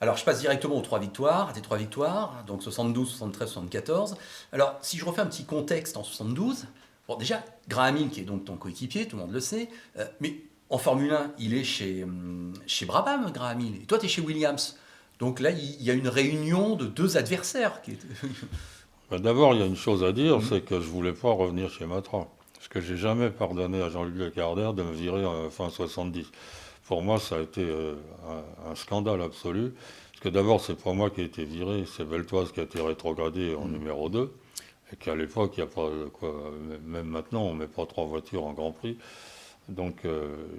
Alors, je passe directement aux 3 victoires, à tes 3 victoires, donc 72, 73, 74. Alors, si je refais un petit contexte en 72, bon, déjà, Graham Hill, qui est donc ton coéquipier, tout le monde le sait, mais en Formule 1, il est chez Brabham, Graham Hill, et toi, tu es chez Williams. Donc là, il y a une réunion de deux adversaires. Ben, d'abord, il y a une chose à dire, Mhm. c'est que je voulais pas revenir chez Matra. Parce que j'ai jamais pardonné à Jean-Luc Lacardère de me virer fin 70. Pour moi, ça a été un scandale absolu. Parce que d'abord, c'est pas moi qui ai été viré, c'est Beltoise qui a été rétrogradé en Mhm. numéro 2. Et qu'à l'époque, il n'y a pas quoi, même maintenant, on met pas 3 voitures en Grand Prix. Donc,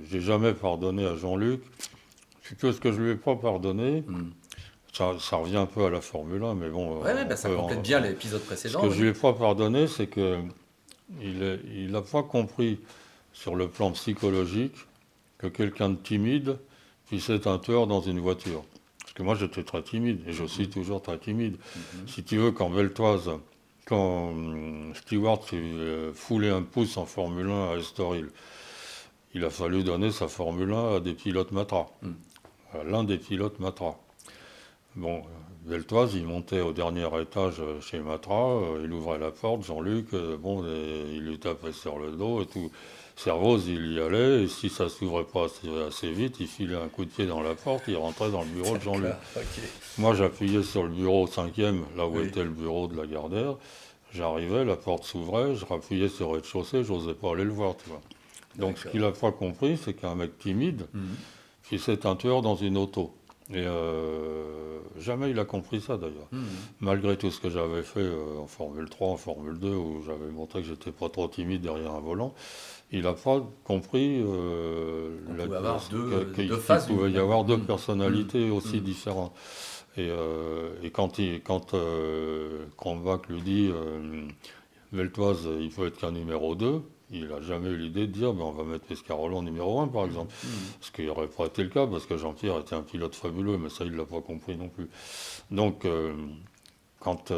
j'ai jamais pardonné à Jean-Luc. Puis que ce que je lui ai pas pardonné, Mhm. ça revient un peu à la Formule 1, mais bon, Ouais, ouais, bah, on ça peut. complète bien l'épisode Ce précédent, que je oui. lui ai pas pardonné, c'est que il n'a pas compris sur le plan psychologique que quelqu'un de timide puisse être un tueur dans une voiture. Parce que moi, j'étais très timide, et je suis Mhm. toujours très timide. Mhm. Si tu veux, quand Beltoise, quand Stewart s'est foulé un pouce en Formule 1 à Estoril, il a fallu donner sa Formule 1 à des pilotes Matra, Mhm. à l'un des pilotes Matra. Bon, Beltoise, il montait au dernier étage chez Matra, il ouvrait la porte, Jean-Luc, bon, il lui tapait sur le dos et tout. Servoz, il y allait, et si ça s'ouvrait pas assez vite, il filait un coup de pied dans la porte, il rentrait dans le bureau de Jean-Luc. D'accord, ok. Moi, j'appuyais sur le bureau 5e, là où Oui, était le bureau de la Gardère. J'arrivais, la porte s'ouvrait, je rappuyais sur le rez-de-chaussée, j'osais pas aller le voir, tu vois. Donc, ce qu'il d'accord. n'a pas compris, c'est qu'un mec timide, Mhm. qui c'est un tueur dans une auto. Et jamais il a compris ça d'ailleurs. Mhm. Malgré tout ce que j'avais fait en Formule 3, en Formule 2, où j'avais montré que j'étais pas trop timide derrière un volant, il n'a pas compris Qu'on pouvait avoir deux qu'il faces d'une pouvait y même. avoir deux Mhm. Mhm. personnalités aussi Mhm. différentes. Et quand Kronbach lui dit Veltoise, il peut être qu'un numéro 2, il n'a jamais eu l'idée de dire ben, on va mettre Pescarolo en numéro 1 par exemple. Mhm. Ce qui n'aurait pas été le cas parce que Jean-Pierre était un pilote fabuleux, mais ça il ne l'a pas compris non plus. Donc quand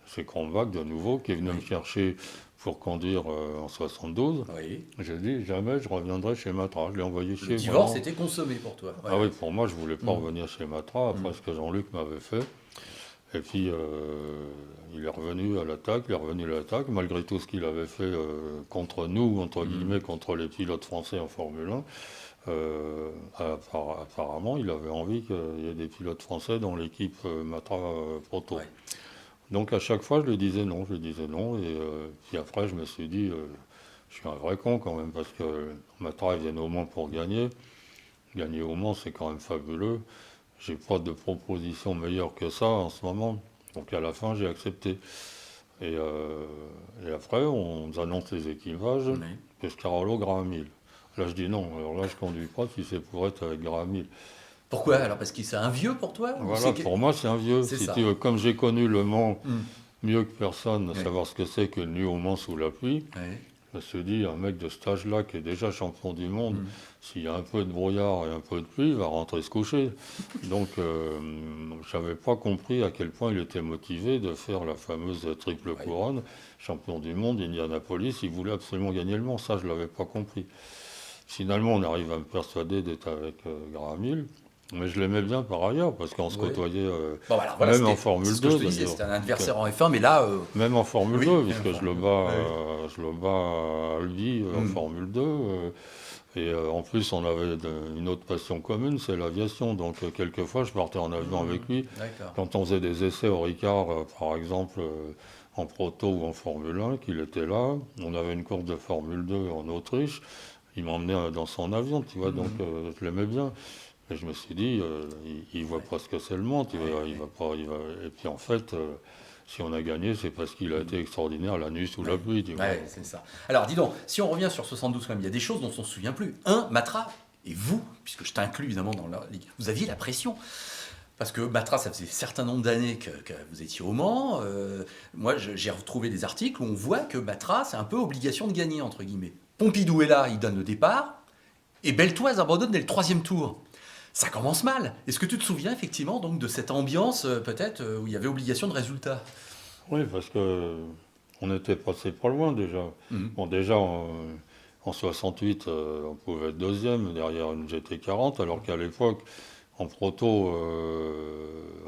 c'est Kronbach de nouveau qui est venu me Oui, chercher pour conduire en 72, oui. j'ai dit jamais je reviendrai chez Matra. Je l'ai envoyé Le chier divorce vraiment. était consommé pour toi. Ouais, Ah oui, ouais. pour moi je voulais pas Mhm. revenir chez Matra après Mhm. ce que Jean-Luc m'avait fait. Et puis, il est revenu à l'attaque, il est revenu à l'attaque, malgré tout ce qu'il avait fait contre nous, entre Mhm. guillemets, contre les pilotes français en Formule 1. Apparemment, il avait envie qu'il y ait des pilotes français dans l'équipe Matra Proto. Ouais. Donc, à chaque fois, je lui disais non, et puis après, je me suis dit, je suis un vrai con quand même, parce que Matra, ils viennent au Mans pour gagner. Gagner au Mans, c'est quand même fabuleux. J'ai pas de proposition meilleure que ça en ce moment. Donc à la fin, j'ai accepté. Et, euh, et après, on nous annonce les équipages. Oui. Pescarolo, Graham Hill. Là, je dis non. Alors là, je conduis pas si c'est pour être avec Graham Hill. Pourquoi alors? Parce que c'est un vieux pour toi ou Voilà, pour moi, c'est un vieux. c'est Si tu ça? veux, comme j'ai connu le Mans Mhm. mieux que personne, Oui. savoir ce que c'est que nuit au Mans sous la pluie, Oui. je me suis dit, un mec de cet âge-là qui est déjà champion du monde, Mhm. s'il y a un peu de brouillard et un peu de pluie, il va rentrer se coucher. Donc, je n'avais pas compris à quel point il était motivé de faire la fameuse triple Oui. couronne. Champion du monde, Indianapolis, il voulait absolument gagner le Mans. Ça, je ne l'avais pas compris. Finalement, on arrive à me persuader d'être avec Graham Hill. Mais je l'aimais bien par ailleurs, parce qu'on se Oui. côtoyait, Bon, alors voilà, même en c'est Formule ce que je 2 te disais, d'ailleurs. c'était un adversaire en F1, mais là, Même en Formule oui, 2, même puisque Formule 2. Oui. je le bats à Albi en Mhm. Formule 2. En plus, on avait une autre passion commune, c'est l'aviation. Donc, quelquefois, je partais en avion avec Mhm. lui. D'accord. Quand on faisait des essais au Ricard, par exemple, en proto ou en Formule 1, qu'il était là, on avait une course de Formule 2 en Autriche. Il m'emmenait dans son avion, tu vois, donc Mhm. je l'aimais bien. Et je me suis dit, il voit Ouais. pas ce que c'est le monde, Ouais, il ouais. va pas, il va... Et puis en fait, si on a gagné, c'est parce qu'il a été Mhm. extraordinaire la nuit sous la Ouais, pluie, tu vois. ouais, Donc, c'est ça. Alors, dis donc, si on revient sur 72 quand même, il y a des choses dont on ne se souvient plus. Un, Matra, et vous, puisque je t'inclus évidemment dans la ligue, vous aviez la pression. Parce que Matra, ça faisait un certain nombre d'années que vous étiez au Mans. Moi, j'ai retrouvé des articles où on voit que Matra, c'est un peu obligation de gagner, entre guillemets. Pompidou est là, il donne le départ, et Beltoise abandonne dès le troisième tour. Ça commence mal. Est-ce que tu te souviens effectivement donc de cette ambiance, peut-être, où il y avait obligation de résultat? oui, parce que on était passé pas loin déjà. Mhm. Bon, déjà en 68, on pouvait être deuxième derrière une GT40, alors qu'à l'époque, En proto,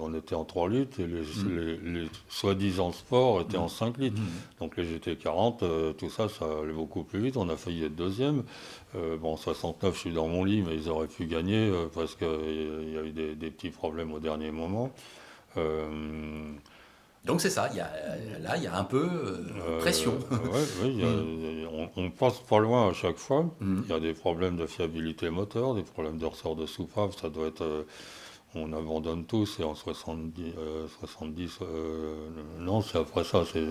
on était en 3 litres et les soi-disant sports étaient en 5 litres. Donc les GT40, tout ça, ça allait beaucoup plus vite. On a failli être deuxième. Bon, en 69, je suis dans mon lit, mais ils auraient pu gagner parce qu'il y a eu des petits problèmes au dernier moment. Euh, Donc c'est ça, là il y a un peu pression. ouais, oui, on passe pas loin à chaque fois. Il y a des problèmes de fiabilité moteur, des problèmes de ressort de soupape. Ça doit être, on abandonne tous et en 70 non, c'est après ça, c'est,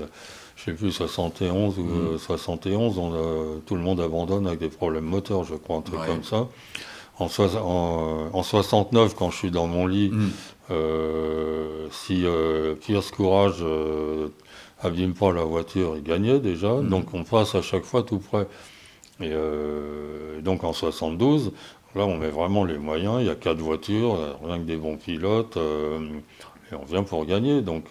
je sais plus, 71 ou 71, tout le monde abandonne avec des problèmes moteurs, je crois, un truc Ouais. comme ça. En 69, quand je suis dans mon lit, si Pierce Courage abîme pas la voiture, il gagnait déjà. Donc on passe à chaque fois tout près. Et donc en 72, là on met vraiment les moyens. Il y a 4 voitures, rien que des bons pilotes. Et on vient pour gagner. Donc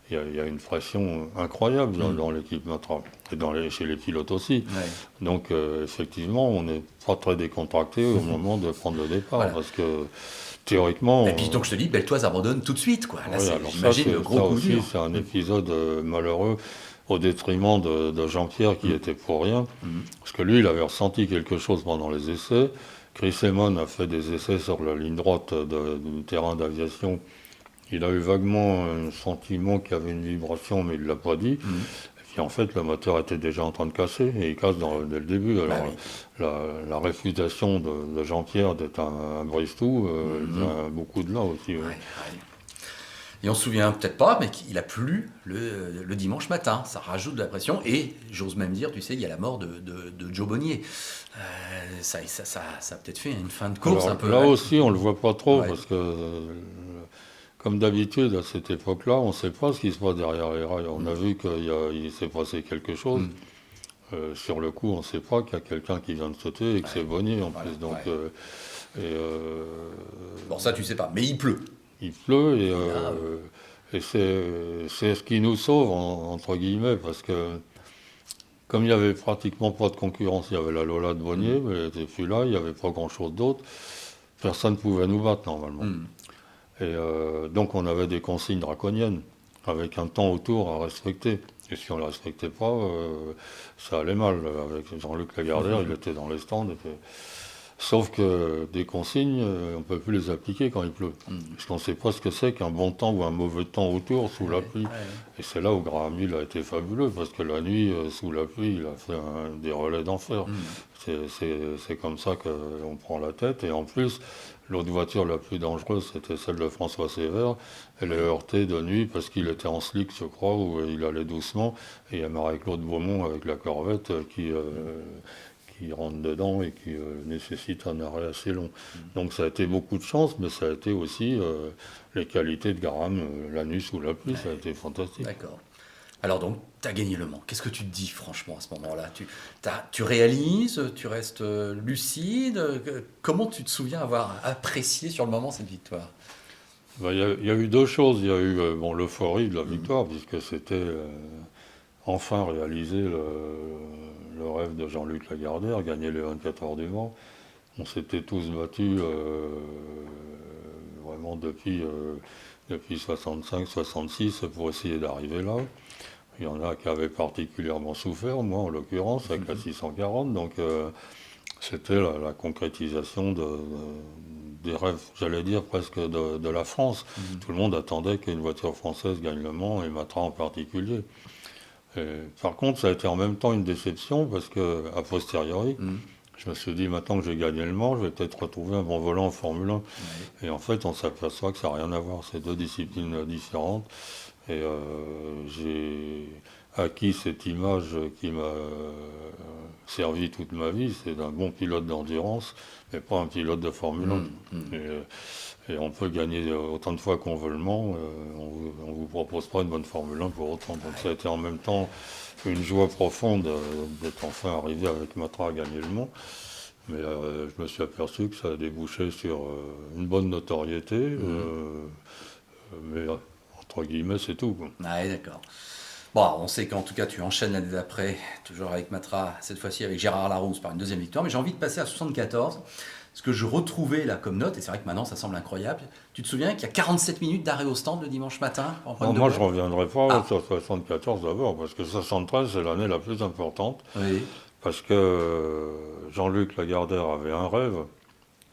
il y a une pression incroyable dans l'équipe Matra. Et chez les pilotes aussi. Ouais. Donc effectivement, on n'est pas très décontracté au moment de prendre le départ. Voilà. Parce que théoriquement. Et puis donc je te dis, Beltoise abandonne tout de suite, quoi. Là, Oui, c'est, alors j'imagine, le gros ça coup aussi, dur. c'est un épisode malheureux au détriment de Jean-Pierre qui était pour rien. Parce que lui, il avait ressenti quelque chose pendant les essais. Chris Amon a fait des essais sur la ligne droite du terrain d'aviation. Il a eu vaguement un sentiment qu'il y avait une vibration, mais il ne l'a pas dit. Et puis en fait, le moteur était déjà en train de casser, et il casse dès le début. Alors, oui. la réfutation de Jean-Pierre d'être un brise-tout, vient beaucoup de là aussi. Ouais, ouais. Et on se souvient peut-être pas, mais qu'il a plu le dimanche matin. Ça rajoute de la pression. Et j'ose même dire, tu sais, il y a la mort de Joe Bonnier. Ça a peut-être fait une fin de course. Alors, un peu. là aussi, on le voit pas trop, Ouais. parce que, comme d'habitude, à cette époque-là, on ne sait pas ce qui se passe derrière les rails. On a vu qu'il s'est passé quelque chose. Sur le coup, on ne sait pas qu'il y a quelqu'un qui vient de sauter et que c'est Bonnier en Voilà, plus. Donc, Bon, ça, tu sais pas. Mais il pleut. il pleut là, et c'est ce qui nous sauve, entre guillemets, parce que comme il n'y avait pratiquement pas de concurrence, il y avait la Lola de Bonnier, mais elle n'était plus là, il n'y avait pas grand-chose d'autre. Personne ne pouvait nous battre normalement. Et donc on avait des consignes draconiennes, avec un temps autour à respecter. Et si on ne le respectait pas, ça allait mal. Avec Jean-Luc Lagardère, il était dans les stands. Sauf que des consignes, on ne peut plus les appliquer quand il pleut. Parce qu'on ne sait pas ce que c'est qu'un bon temps ou un mauvais temps autour sous la pluie. Et c'est là où Graham Hill a été fabuleux, parce que la nuit, sous la pluie, il a fait des relais d'enfer. C'est comme ça qu'on prend la tête. Et en plus, l'autre voiture la plus dangereuse, c'était celle de François Sévère. Elle est heurtée de nuit parce qu'il était en slick, je crois, où il allait doucement. Et il y a Marie-Claude Beaumont avec la Corvette qui rentre dedans et qui nécessite un arrêt assez long. Donc ça a été beaucoup de chance, mais ça a été aussi les qualités de Graham la nuit sous la pluie, ça a été fantastique. D'accord. Alors donc, tu as gagné le Mans. Qu'est-ce que tu te dis franchement à ce moment-là? Tu réalises, tu restes lucide. Comment tu te souviens avoir apprécié sur le moment cette victoire? Ben, il y a eu deux choses. Il y a eu l'euphorie de la victoire, puisque c'était enfin réalisé le rêve de Jean-Luc Lagardère, gagner les 24 heures du Mans. On s'était tous battus vraiment depuis 65-66 pour essayer d'arriver là. Il y en a qui avaient particulièrement souffert, moi en l'occurrence, avec la 640. Donc c'était la concrétisation des rêves, j'allais dire presque de la France. Tout le monde attendait qu'une voiture française gagne le Mans, et Matra en particulier. Par contre, ça a été en même temps une déception parce que, a posteriori, je me suis dit, maintenant que j'ai gagné le Mans, je vais peut-être retrouver un bon volant en Formule 1. Et en fait, on s'aperçoit que ça n'a rien à voir. C'est deux disciplines différentes. Et j'ai acquis cette image qui m'a servi toute ma vie. C'est d'un bon pilote d'endurance, mais pas un pilote de Formule 1. Et on peut gagner autant de fois qu'on veut le Mans, on ne vous propose pas une bonne Formule 1 pour autant. Donc ça a été en même temps une joie profonde d'être enfin arrivé avec Matra à gagner le Mans. Mais je me suis aperçu que ça a débouché sur une bonne notoriété, mais entre guillemets c'est tout. Ah ouais, d'accord. Bon, on sait qu'en tout cas tu enchaînes l'année d'après, toujours avec Matra, cette fois-ci avec Gérard Larousse par une deuxième victoire. Mais j'ai envie de passer à 74. ce que je retrouvais là comme note, et c'est vrai que maintenant ça semble incroyable, tu te souviens qu'il y a 47 minutes d'arrêt au stand le dimanche matin en pointe Non, de moi, je boîte? ne reviendrai pas Ah, sur 74 d'abord, parce que 73, c'est l'année la plus importante, oui. parce que Jean-Luc Lagardère avait un rêve,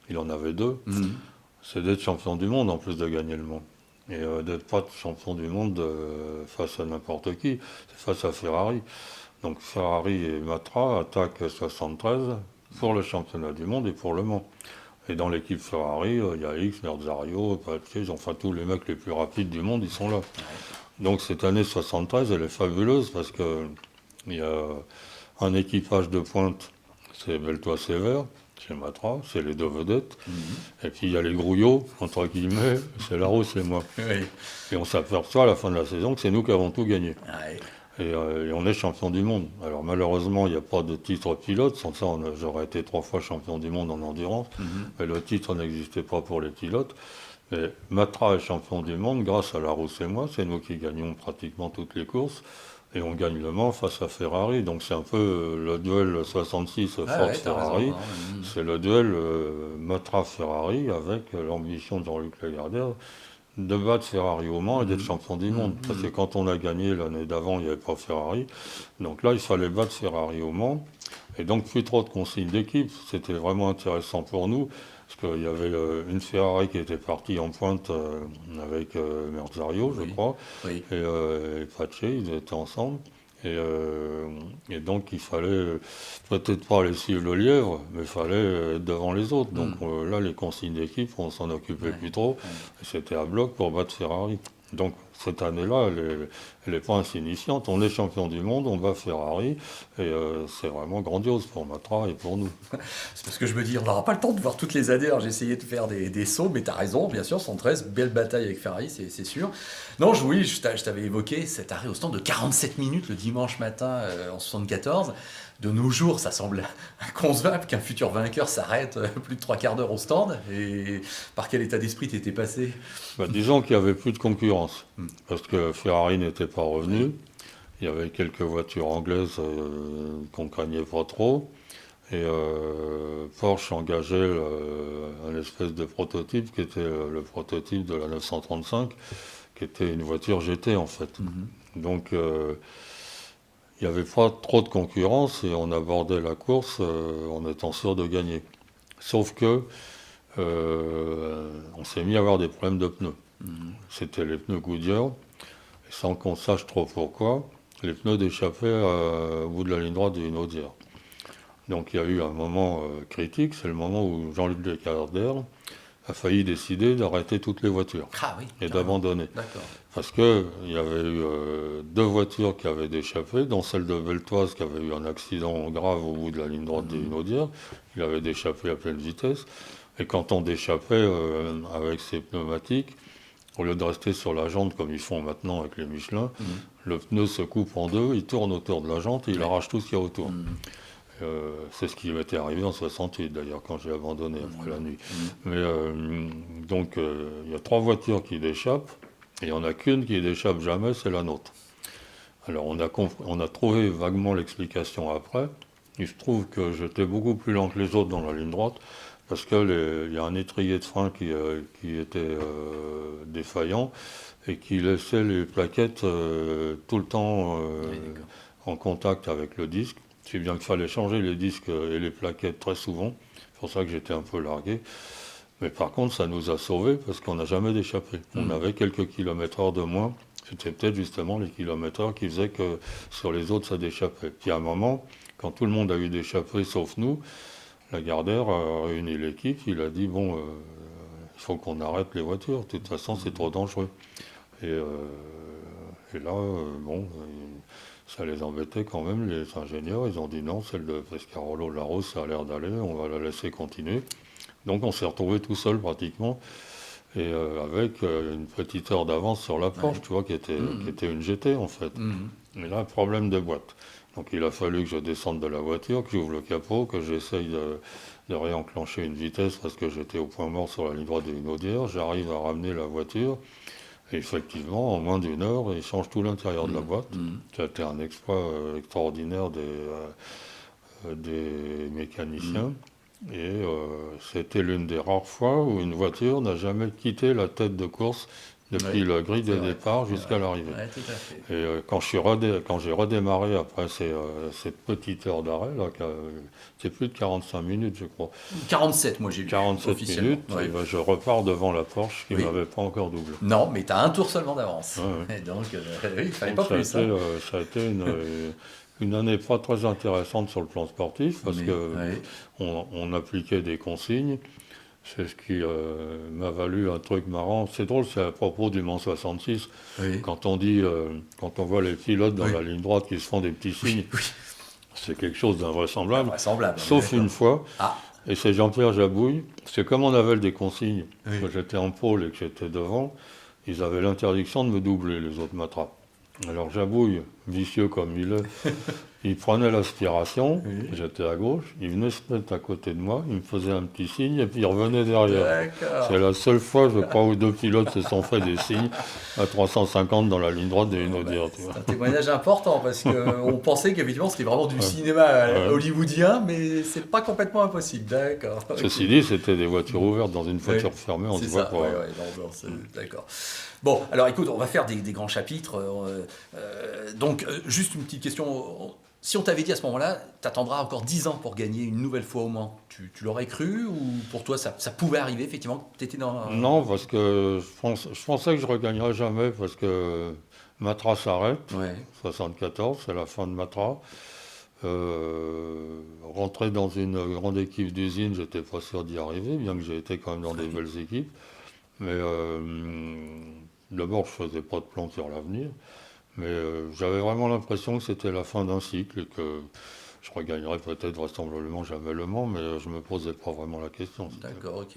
il en avait deux, Mhm. c'est d'être champion du monde en plus de gagner le monde. Et d'être pas champion du monde face à n'importe qui, c'est face à Ferrari. Donc Ferrari et Matra attaquent 73 pour le championnat du monde et pour le Mans. Et dans l'équipe Ferrari, il y a X, Merzario, Patrese, enfin tous les mecs les plus rapides du monde, ils sont là. Ouais. Donc cette année 73, elle est fabuleuse parce que il y a un équipage de pointe, c'est Beltois Sévère, chez Matra, c'est les deux vedettes. Mhm. Et puis il y a les grouillots, entre guillemets, c'est Larousse et moi. Oui. Et on s'aperçoit à la fin de la saison que c'est nous qui avons tout gagné. Ouais. Et on est champion du monde. Alors malheureusement, il n'y a pas de titre pilote. Sans ça, j'aurais été 3 fois champion du monde en endurance. Mhm. Mais le titre n'existait pas pour les pilotes. Mais Matra est champion du monde grâce à Larousse et moi. C'est nous qui gagnons pratiquement toutes les courses. Et on gagne le Mans face à Ferrari. Donc c'est un peu le duel 66 Ouais, ouais, t'as raison. Ford-Ferrari. Non, mhm. C'est le duel Matra-Ferrari avec l'ambition de Jean-Luc Lagardère de battre Ferrari au Mans et d'être Mhm. champion du monde. Mhm. Parce que Mhm. quand on a gagné l'année d'avant, il n'y avait pas Ferrari. Donc là, il fallait battre Ferrari au Mans. Et donc, plus trop de consignes d'équipe. C'était vraiment intéressant pour nous. Parce qu'il y avait une Ferrari qui était partie en pointe avec Merzario, je Oui. crois, Oui. et Pache, ils étaient ensemble. Et donc, il fallait peut-être pas aller suivre le lièvre, mais il fallait être devant les autres. Donc Mhm. là, les consignes d'équipe, on s'en occupait Ouais. plus trop. Ouais. C'était à bloc pour battre Ferrari. Donc cette année-là, elle est pas insignifiante. On est champion du monde, on bat Ferrari, et c'est vraiment grandiose pour Matra et pour nous. C'est parce que je me dis, on n'aura pas le temps de voir toutes les années. Alors, j'ai essayé de faire des sauts, mais tu as raison, bien sûr, 113, belle bataille avec Ferrari, c'est sûr. Non, oui, je t'avais évoqué cet arrêt au stand de 47 minutes le dimanche matin en 74. De nos jours, ça semble inconcevable qu'un futur vainqueur s'arrête plus de 3 quarts d'heure au stand. Et par quel état d'esprit t'étais passé? Bah, disons qu'il n'y avait plus de concurrence, Hmm. parce que Ferrari n'était pas Oui. revenu. Il y avait quelques voitures anglaises qu'on craignait pas trop. Et Porsche engageait un espèce de prototype qui était le prototype de la 935, qui était une voiture GT en fait. Mhm. Donc il n'y avait pas trop de concurrence et on abordait la course en étant sûr de gagner. Sauf que on s'est mis à avoir des problèmes de pneus. Mhm. C'était les pneus Goodyear, et sans qu'on sache trop pourquoi, les pneus d'échappée au bout de la ligne droite d'une Audière. Donc il y a eu un moment critique, c'est le moment où Jean-Luc Lagardère a failli décider d'arrêter toutes les voitures Ah oui, et carrément. d'abandonner. D'accord. Parce qu'il y avait eu deux voitures qui avaient déchappé, dont celle de Beltoise qui avait eu un accident grave au bout de la ligne droite des Mhm. Hunaudières. Il avait déchappé à pleine vitesse. Et quand on déchappait avec ses pneumatiques, au lieu de rester sur la jante comme ils font maintenant avec les Michelin, Mhm. le pneu se coupe en deux, il tourne autour de la jante et il Ouais. arrache tout ce qu'il y a autour. Mhm. C'est ce qui m'était arrivé en 68 d'ailleurs quand j'ai abandonné après la Mhm. nuit. Mhm. Mais donc il y a trois voitures qui déchappent et il n'y en a qu'une qui déchappe jamais, c'est la nôtre. Alors on a trouvé vaguement l'explication après. Il se trouve que j'étais beaucoup plus lent que les autres dans la ligne droite parce qu'il y a un étrier de frein qui était défaillant et qui laissait les plaquettes tout le temps Oui, d'accord. en contact avec le disque. Si bien qu'il fallait changer les disques et les plaquettes très souvent. C'est pour ça que j'étais un peu largué. Mais par contre, ça nous a sauvés parce qu'on n'a jamais déchappé. On Mhm. avait quelques kilomètres heure de moins. C'était peut-être justement les kilomètres heure qui faisaient que sur les autres, ça déchappait. Puis à un moment, quand tout le monde a eu déchappé sauf nous, Lagardère a réuni l'équipe. Il a dit, bon, il faut qu'on arrête les voitures. De toute façon, c'est trop dangereux. Et, euh, et là, bon, ça les embêtait quand même, les ingénieurs. Ils ont dit non, celle de Pescarolo Larousse, ça a l'air d'aller, on va la laisser continuer. Donc on s'est retrouvé tout seul pratiquement, et avec une petite heure d'avance sur la Porsche, Ouais. tu vois, qui Mhm. était une GT en fait. Mhm. Mais là, problème de boîte. Donc il a fallu que je descende de la voiture, que j'ouvre le capot, que j'essaye de réenclencher une vitesse parce que j'étais au point mort sur la ligne droite d'une Audière. J'arrive à ramener la voiture. Et effectivement, en moins d'une heure, il change tout l'intérieur de la Mhm. boîte. Mhm. Ça a été un exploit extraordinaire des mécaniciens. Mhm. Et c'était l'une des rares fois où une voiture n'a jamais quitté la tête de course depuis Oui, la grille c'est de vrai. départ C'est jusqu'à vrai. l'arrivée. Ouais, tout à fait. Et quand j'ai redémarré après cette petite heure d'arrêt, là, c'est plus de 45 minutes, je crois, 47, moi j'ai lu, 47 officiellement. minutes, Oui. et ben, je repars devant la Porsche qui ne Oui. m'avait pas encore doublé. Non, mais t'as un tour seulement d'avance. Ouais, ouais. Et donc, oui, il fallait Donc pas plus, hein. ça a été une année pas très intéressante sur le plan sportif parce Mais, que oui, on appliquait des consignes. C'est ce qui m'a valu un truc marrant. C'est drôle, c'est à propos du Mans 66. oui, Quand on dit, quand on voit les pilotes dans oui, la ligne droite qui se font des petits signes, oui, oui. c'est quelque chose d'invraisemblable. Invraisemblable, on est Sauf une d'accord. fois, Ah, et c'est Jean-Pierre Jabouille, c'est comme on avait des consignes, oui. que j'étais en pôle et que j'étais devant, ils avaient l'interdiction de me doubler, les autres matras. Alors Jabouille, vicieux comme il est, il prenait l'aspiration, Oui. j'étais à gauche, il venait se mettre à côté de moi, il me faisait un petit signe et puis il revenait derrière. C'est D'accord. la seule fois, je crois, où deux pilotes se sont fait des signes à 350 dans la ligne droite de une Bon, ben, Audière, tu vois. c'est un témoignage important parce qu'on pensait qu'effectivement c'était vraiment du Ouais, cinéma ouais. hollywoodien, mais c'est pas complètement impossible. D'accord. Ok. Ceci dit, c'était des voitures ouvertes dans une Oui, voiture fermée, on c'est se voit ça. pas. Ouais, ouais, non, non, d'accord. Bon, alors écoute, on va faire des grands chapitres. Donc, juste une petite question. Si on t'avait dit à ce moment-là, t'attendras encore 10 ans pour gagner une nouvelle fois au Mans, tu l'aurais cru ou pour toi ça pouvait arriver effectivement? T'étais dans. Non, parce que je pensais que je regagnerais jamais parce que Matra s'arrête, Ouais, 74, c'est la fin de Matra. Rentrer dans une grande équipe d'usine, j'étais pas sûr d'y arriver, bien que j'ai été quand même dans des belles équipes. Mais d'abord, je faisais pas de plan sur l'avenir. Mais j'avais vraiment l'impression que c'était la fin d'un cycle et que je regagnerais peut-être vraisemblablement jamais le Mans, mais je me posais pas vraiment la question. d'accord, ok.